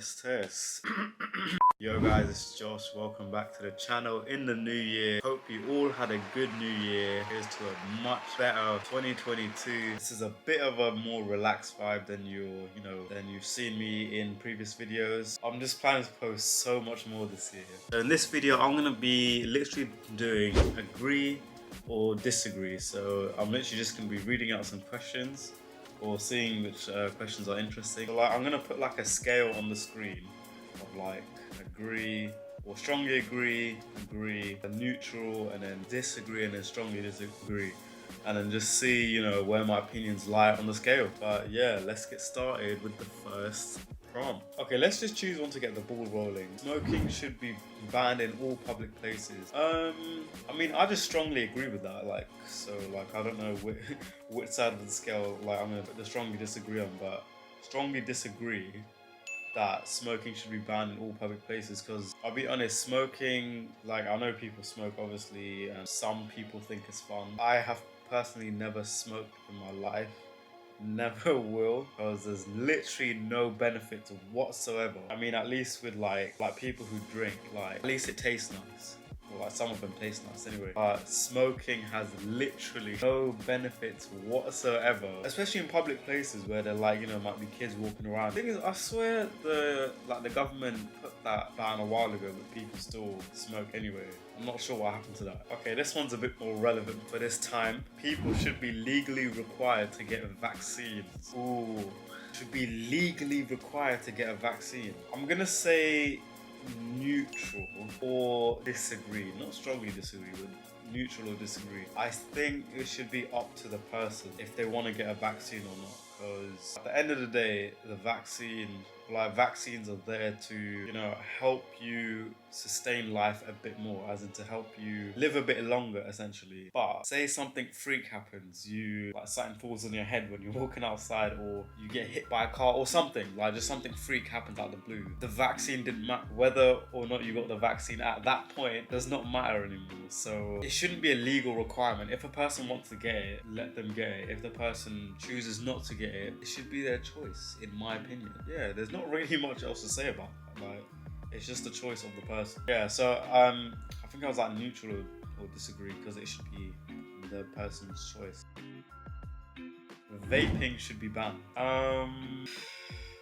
Test. Yo guys, it's Josh. Welcome back to the channel in the new year. Hope you all had a good new year. Here's to a much better 2022. This is a bit of a more relaxed vibe than you've seen me in previous videos. I'm just planning to post so much more this year. So in this video, I'm gonna be literally doing agree or disagree. So I'm literally just gonna be reading out some questions or seeing which questions are interesting. So I'm gonna put like a scale on the screen of like agree or strongly agree, neutral, and then disagree, and then strongly disagree, and then just see where my opinions lie on the scale. But yeah, let's get started with the first prompt. Okay, let's just choose one to get the ball rolling. Smoking should be banned in all public places. I mean, I just strongly agree with that. I don't know which side of the scale I'm gonna put the strongly disagree on, but strongly disagree that smoking should be banned in all public places, because I'll be honest, smoking, I know people smoke obviously, and some people think it's fun. I have personally never smoked in my life, never will, because there's literally no benefit whatsoever. I mean, at least with like people who drink, at least it tastes nice. Well, some of them taste nice anyway. But smoking has literally no benefits whatsoever, especially in public places where there might be kids walking around. The thing is, I swear the government put that ban a while ago, but people still smoke anyway. I'm not sure what happened to that. Okay, this one's a bit more relevant for this time. People should be legally required to get vaccines. Ooh, should be legally required to get a vaccine. I'm gonna say neutral or disagree. Not strongly disagree, but neutral or disagree. I think it should be up to the person if they want to get a vaccine or not, because at the end of the day, the vaccines are there to help you sustain life a bit more, as in to help you live a bit longer essentially. But say something freak happens, something falls on your head when you're walking outside, or you get hit by a car or something, just something freak happens out of the blue. The vaccine didn't matter. Whether or not you got the vaccine at that point does not matter anymore. So it shouldn't be a legal requirement. If a person wants to get it, let them get it. If the person chooses not to get it, it should be their choice, in my opinion. Yeah, there's not really much else to say about it. It's just the choice of the person. Yeah, so I think I was neutral or disagree, because it should be the person's choice. Vaping should be banned.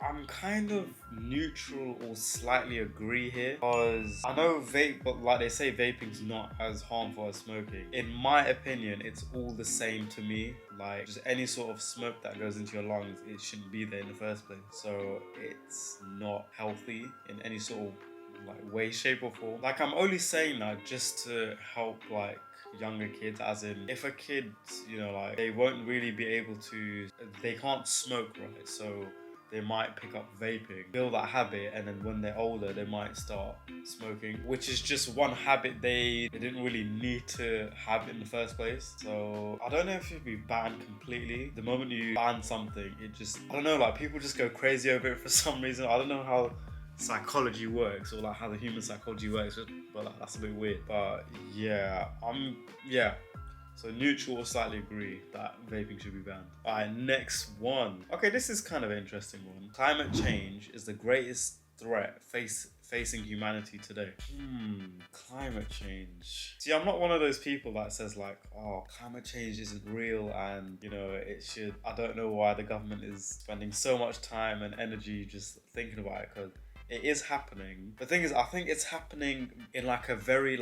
I'm kind of neutral or slightly agree here, because I know vape, but they say vaping's not as harmful as smoking. In my opinion, it's all the same to me. Just any sort of smoke that goes into your lungs, it shouldn't be there in the first place. So it's not healthy in any sort of way, shape or form. I'm only saying that just to help younger kids, as in if a kid, they won't really be able to, they can't smoke, right? So they might pick up vaping, build that habit, and then when they're older, they might start smoking, which is just one habit they didn't really need to have in the first place. So I don't know if it should be banned completely. The moment you ban something, I don't know, people just go crazy over it for some reason. I don't know how psychology works, or how the human psychology works, but that's a bit weird. But yeah, so neutral or slightly agree that vaping should be banned. Alright, next one. Okay, this is kind of an interesting one. Climate change is the greatest threat facing humanity today. Climate change. See, I'm not one of those people that says climate change isn't real, and it should. I don't know why the government is spending so much time and energy just thinking about it, because it is happening. The thing is, I think it's happening in a very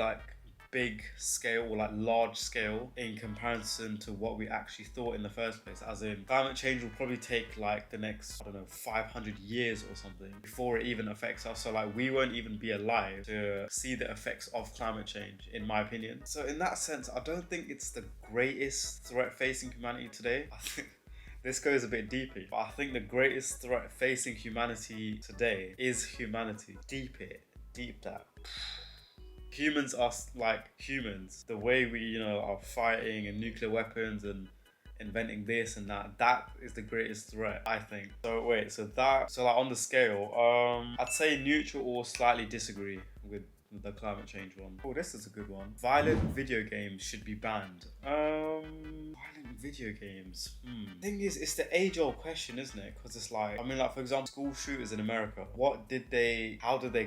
big scale, or large scale, in comparison to what we actually thought in the first place. As in, climate change will probably take the next, 500 years or something before it even affects us. So we won't even be alive to see the effects of climate change, in my opinion. So in that sense, I don't think it's the greatest threat facing humanity today. I think this goes a bit deeper, but I think the greatest threat facing humanity today is humanity. Deep that. Humans are humans. The way we, are fighting and nuclear weapons and inventing this and that is the greatest threat, I think. So wait, so on the scale, I'd say neutral or slightly disagree with the climate change one. Oh, this is a good one. Violent video games should be banned. Violent video games. Thing is, it's the age-old question, isn't it? Because it's like, I mean, like, for example, school shooters in America. How did they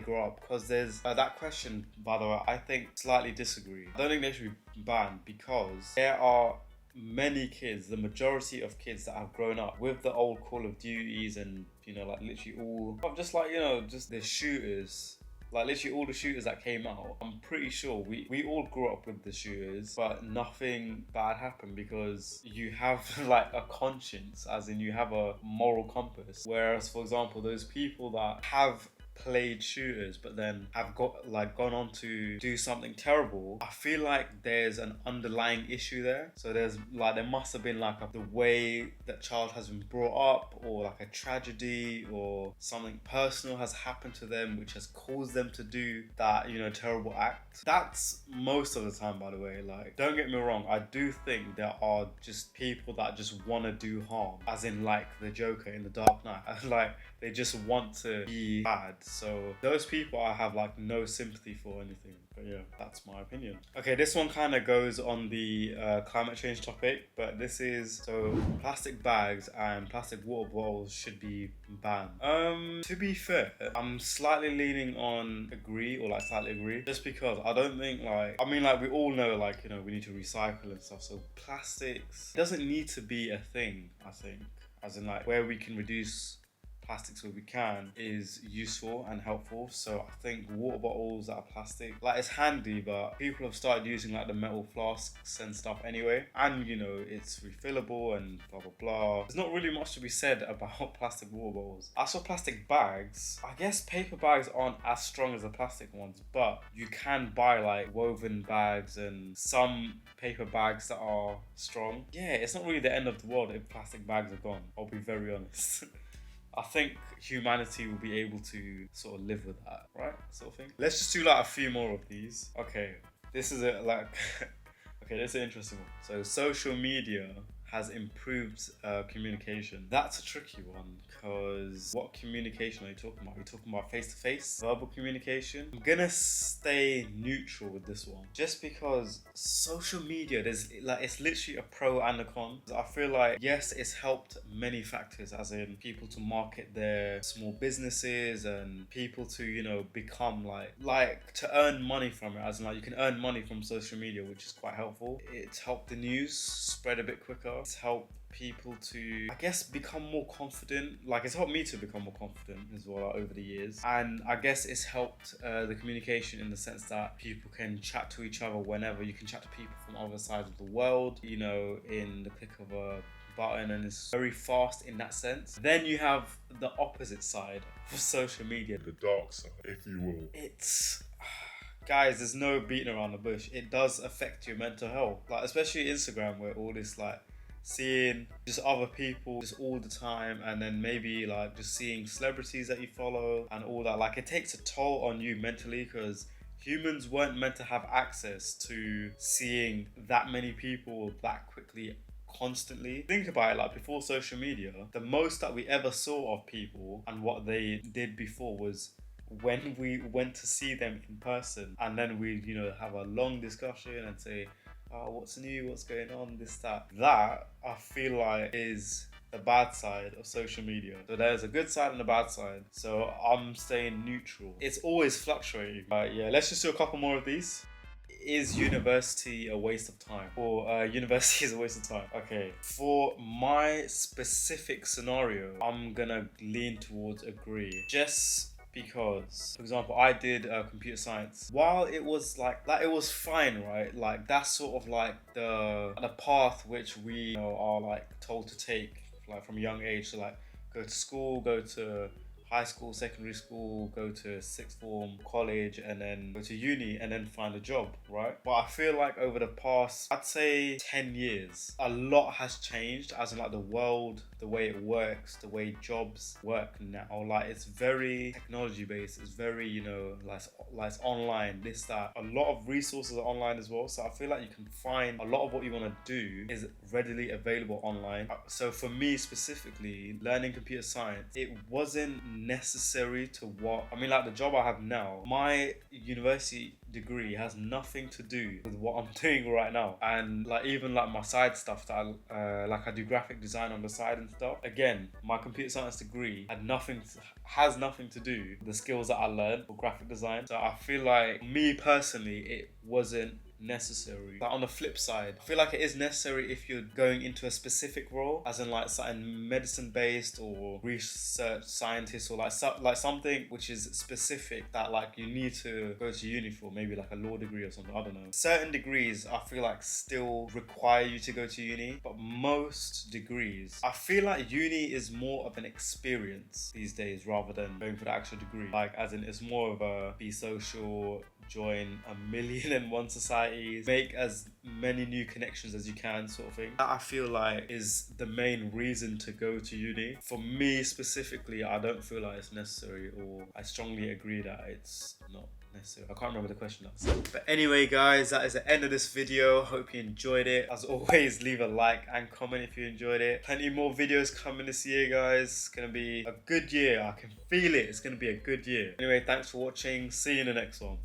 grow up? Because there's that question, by the way, I think slightly disagree. I don't think they should be banned because there are many kids, the majority of kids that have grown up with the old Call of Duties and, you know, like literally all, just like, you know, just the shooters. Like literally all the shooters that came out, I'm pretty sure we all grew up with the shooters, but nothing bad happened because you have like a conscience, as in you have a moral compass. Whereas, for example, those people that have played shooters but then have gone on to do something terrible, I feel like there's an underlying issue there. So there must have been like the way that child has been brought up, or like a tragedy or something personal has happened to them which has caused them to do that, you know, terrible act. That's most of the time, by the way. Like, don't get me wrong, I do think there are just people that just want to do harm, as in like the Joker in The Dark Knight. Like, they just want to be bad. So those people I have like no sympathy for or anything. But yeah, that's my opinion. Okay, this one kind of goes on the climate change topic, but this is, so plastic bags and plastic water bottles should be banned. To be fair, I'm slightly leaning on agree, or like slightly agree, just because I don't think like, I mean, like we all know, like, you know, we need to recycle and stuff. So plastics doesn't need to be a thing, I think, as in like where we can reduce plastics where we can is useful and helpful. So I think water bottles that are plastic, like, it's handy, but people have started using like the metal flasks and stuff anyway, and you know, it's refillable and blah blah blah. There's not really much to be said about plastic water bottles. As for plastic bags, I guess paper bags aren't as strong as the plastic ones, but you can buy like woven bags and some paper bags that are strong. Yeah, it's not really the end of the world if plastic bags are gone, I'll be very honest. I think humanity will be able to sort of live with that, right? Sort of thing. Let's just do like a few more of these. Okay, this is it. Like, okay, this is an interesting one. So social media has improved communication. That's a tricky one, because what communication are you talking about? Are you talking about face-to-face, verbal communication? I'm gonna stay neutral with this one, just because social media, it's literally a pro and a con. I feel like, yes, it's helped many factors, as in people to market their small businesses and people to, you know, become like to earn money from it, as in like you can earn money from social media, which is quite helpful. It's helped the news spread a bit quicker. It's helped people to, I guess, become more confident. Like, it's helped me to become more confident as well over the years. And I guess it's helped the communication in the sense that people can chat to each other whenever. You can chat to people from other sides of the world, you know, in the click of a button, and it's very fast in that sense. Then you have the opposite side of social media. The dark side, if you will. It's... Guys, there's no beating around the bush. It does affect your mental health. Like, especially Instagram, where all this, like, seeing just other people just all the time, and then maybe like just seeing celebrities that you follow and all that, like, it takes a toll on you mentally, because humans weren't meant to have access to seeing that many people that quickly constantly. Think about it, like before social media, the most that we ever saw of people and what they did before was when we went to see them in person, and then we, you know, have a long discussion and say, oh, what's new, what's going on, this, that. That, I feel like, is the bad side of social media. So there's a good side and a bad side. So I'm staying neutral. It's always fluctuating. Yeah, let's just do a couple more of these. Is university a waste of time? Or university is a waste of time? Okay, for my specific scenario, I'm gonna lean towards agree. Just because, for example, I did computer science. While it was like it was fine, right? Like, that's sort of like the path which we, you know, are like told to take, like from a young age. So like, go to school, go to high school, secondary school, go to sixth form, college, and then go to uni, and then find a job, right? But I feel like over the past, I'd say 10 years, a lot has changed, as in like the world, the way it works, the way jobs work now. Like, it's very technology based, it's very, you know, like it's online, this, that. A lot of resources are online as well. So I feel like you can find a lot of what you want to do is readily available online. So for me specifically, learning computer science, it wasn't necessary to what I mean. Like the job I have now, my university degree has nothing to do with what I'm doing right now, and like even like my side stuff that I do graphic design on the side and stuff. Again, my computer science degree has nothing to do with the skills that I learned for graphic design. So I feel like, me personally, it wasn't necessary. But on the flip side, I feel like it is necessary if you're going into a specific role, as in like something medicine based or research scientist, or like something which is specific that like you need to go to uni for, maybe like a law degree or something. I don't know. Certain degrees I feel like still require you to go to uni, but most degrees, I feel like uni is more of an experience these days rather than going for the actual degree. Like as in, it's more of a be social, join 1,000,001 societies, make as many new connections as you can, sort of thing. That I feel like is the main reason to go to uni. For me specifically, I don't feel like it's necessary, or I strongly agree that it's not necessary. I can't remember the question that's said. But anyway guys, that is the end of this video. Hope you enjoyed it. As always, leave a like and comment if you enjoyed it. Plenty more videos coming this year, guys. It's gonna be a good year. I can feel it. It's gonna be a good year. Anyway, thanks for watching. See you in the next one.